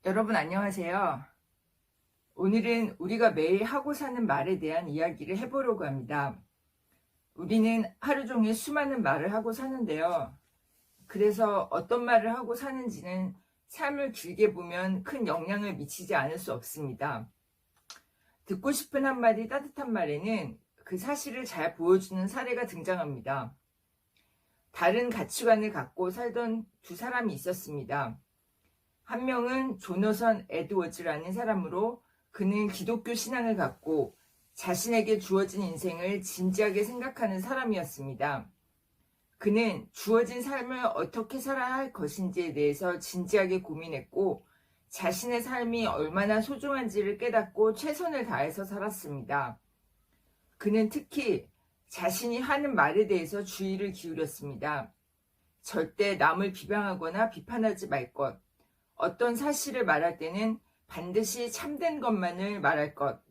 여러분 안녕하세요. 오늘은 우리가 매일 하고 사는 말에 대한 이야기를 해보려고 합니다. 우리는 하루 종일 수많은 말을 하고 사는데요. 그래서 어떤 말을 하고 사는지는 삶을 길게 보면 큰 영향을 미치지 않을 수 없습니다. 듣고 싶은 한마디 따뜻한 말에는 그 사실을 잘 보여주는 사례가 등장합니다. 다른 가치관을 갖고 살던 두 사람이 있었습니다. 한 명은 조너선 에드워즈라는 사람으로 그는 기독교 신앙을 갖고 자신에게 주어진 인생을 진지하게 생각하는 사람이었습니다. 그는 주어진 삶을 어떻게 살아야 할 것인지에 대해서 진지하게 고민했고 자신의 삶이 얼마나 소중한지를 깨닫고 최선을 다해서 살았습니다. 그는 특히 자신이 하는 말에 대해서 주의를 기울였습니다. 절대 남을 비방하거나 비판하지 말 것. 어떤 사실을 말할 때는 반드시 참된 것만을 말할 것.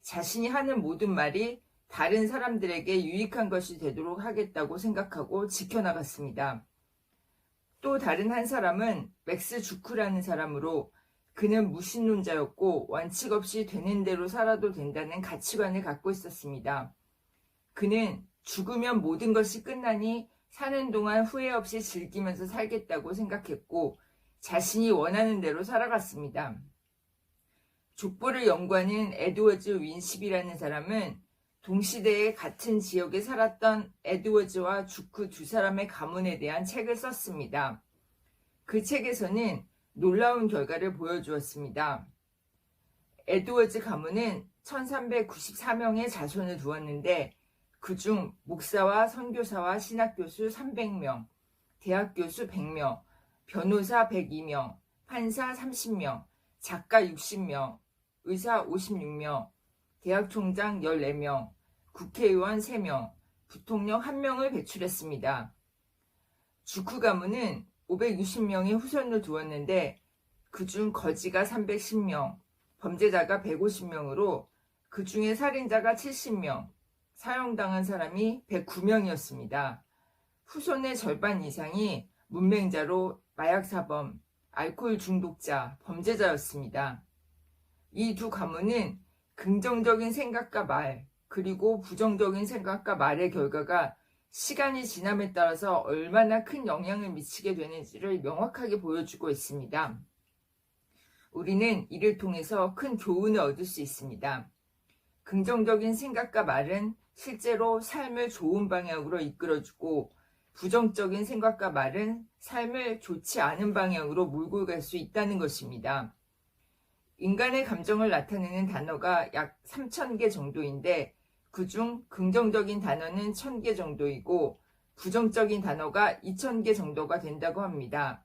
자신이 하는 모든 말이 다른 사람들에게 유익한 것이 되도록 하겠다고 생각하고 지켜나갔습니다. 또 다른 한 사람은 맥스 주크라는 사람으로 그는 무신론자였고 원칙 없이 되는 대로 살아도 된다는 가치관을 갖고 있었습니다. 그는 죽으면 모든 것이 끝나니 사는 동안 후회 없이 즐기면서 살겠다고 생각했고 자신이 원하는 대로 살아갔습니다. 족보를 연구하는 에드워즈 윈십이라는 사람은 동시대에 같은 지역에 살았던 에드워즈와 주크 두 사람의 가문에 대한 책을 썼습니다. 그 책에서는 놀라운 결과를 보여주었습니다. 에드워즈 가문은 1394명의 자손을 두었는데 그중 목사와 선교사와 신학교수 300명, 대학교수 100명, 변호사 102명, 판사 30명, 작가 60명, 의사 56명, 대학총장 14명, 국회의원 3명, 부통령 1명을 배출했습니다. 주크 가문은 560명의 후손을 두었는데 그중 거지가 310명, 범죄자가 150명으로 그중에 살인자가 70명, 사형당한 사람이 109명이었습니다. 후손의 절반 이상이 문맹자로 마약사범, 알코올 중독자, 범죄자였습니다. 이 두 가문은 긍정적인 생각과 말, 그리고 부정적인 생각과 말의 결과가 시간이 지남에 따라서 얼마나 큰 영향을 미치게 되는지를 명확하게 보여주고 있습니다. 우리는 이를 통해서 큰 교훈을 얻을 수 있습니다. 긍정적인 생각과 말은 실제로 삶을 좋은 방향으로 이끌어주고 부정적인 생각과 말은 삶을 좋지 않은 방향으로 몰고 갈 수 있다는 것입니다. 인간의 감정을 나타내는 단어가 약 3,000개 정도인데 그중 긍정적인 단어는 1,000개 정도이고 부정적인 단어가 2,000개 정도가 된다고 합니다.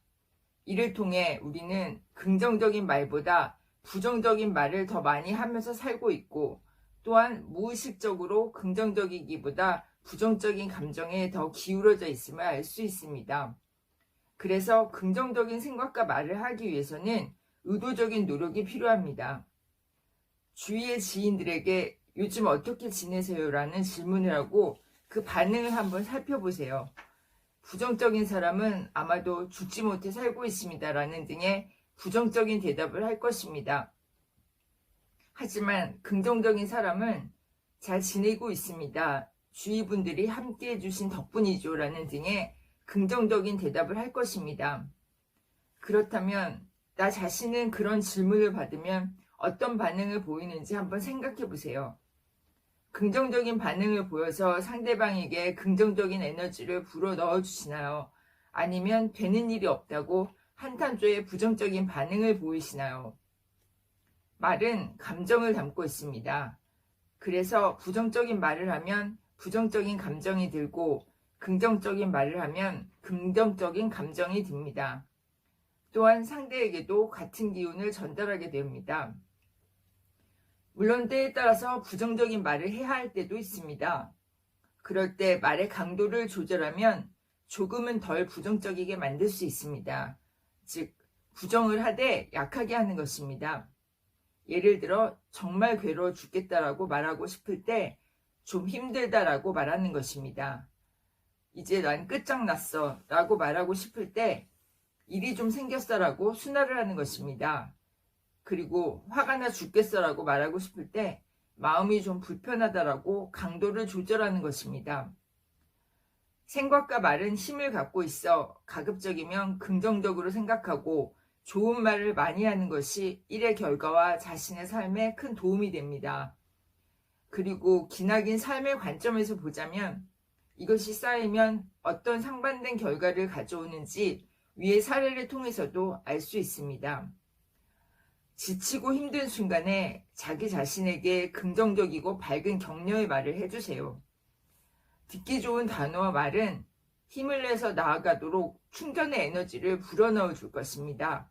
이를 통해 우리는 긍정적인 말보다 부정적인 말을 더 많이 하면서 살고 있고 또한 무의식적으로 긍정적이기보다 부정적인 감정에 더 기울어져 있음을 알 수 있습니다. 그래서 긍정적인 생각과 말을 하기 위해서는 의도적인 노력이 필요합니다. 주위의 지인들에게 요즘 어떻게 지내세요? 라는 질문을 하고 그 반응을 한번 살펴보세요. 부정적인 사람은 아마도 죽지 못해 살고 있습니다. 라는 등의 부정적인 대답을 할 것입니다. 하지만 긍정적인 사람은 잘 지내고 있습니다. 주위 분들이 함께 해주신 덕분이죠. 라는 등의 긍정적인 대답을 할 것입니다. 그렇다면 나 자신은 그런 질문을 받으면 어떤 반응을 보이는지 한번 생각해 보세요. 긍정적인 반응을 보여서 상대방에게 긍정적인 에너지를 불어 넣어주시나요? 아니면 되는 일이 없다고 한탄조의 부정적인 반응을 보이시나요? 말은 감정을 담고 있습니다. 그래서 부정적인 말을 하면 부정적인 감정이 들고 긍정적인 말을 하면 긍정적인 감정이 듭니다. 또한 상대에게도 같은 기운을 전달하게 됩니다. 물론 때에 따라서 부정적인 말을 해야 할 때도 있습니다. 그럴 때 말의 강도를 조절하면 조금은 덜 부정적이게 만들 수 있습니다. 즉, 부정을 하되 약하게 하는 것입니다. 예를 들어 정말 괴로워 죽겠다라고 말하고 싶을 때 좀 힘들다라고 말하는 것입니다. 이제 난 끝장났어 라고 말하고 싶을 때 일이 좀 생겼어라고 순화를 하는 것입니다. 그리고 화가 나 죽겠어라고 말하고 싶을 때 마음이 좀 불편하다라고 강도를 조절하는 것입니다. 생각과 말은 힘을 갖고 있어 가급적이면 긍정적으로 생각하고 좋은 말을 많이 하는 것이 일의 결과와 자신의 삶에 큰 도움이 됩니다. 그리고 기나긴 삶의 관점에서 보자면 이것이 쌓이면 어떤 상반된 결과를 가져오는지 위의 사례를 통해서도 알 수 있습니다. 지치고 힘든 순간에 자기 자신에게 긍정적이고 밝은 격려의 말을 해주세요. 듣기 좋은 단어와 말은 힘을 내서 나아가도록 충전의 에너지를 불어넣어 줄 것입니다.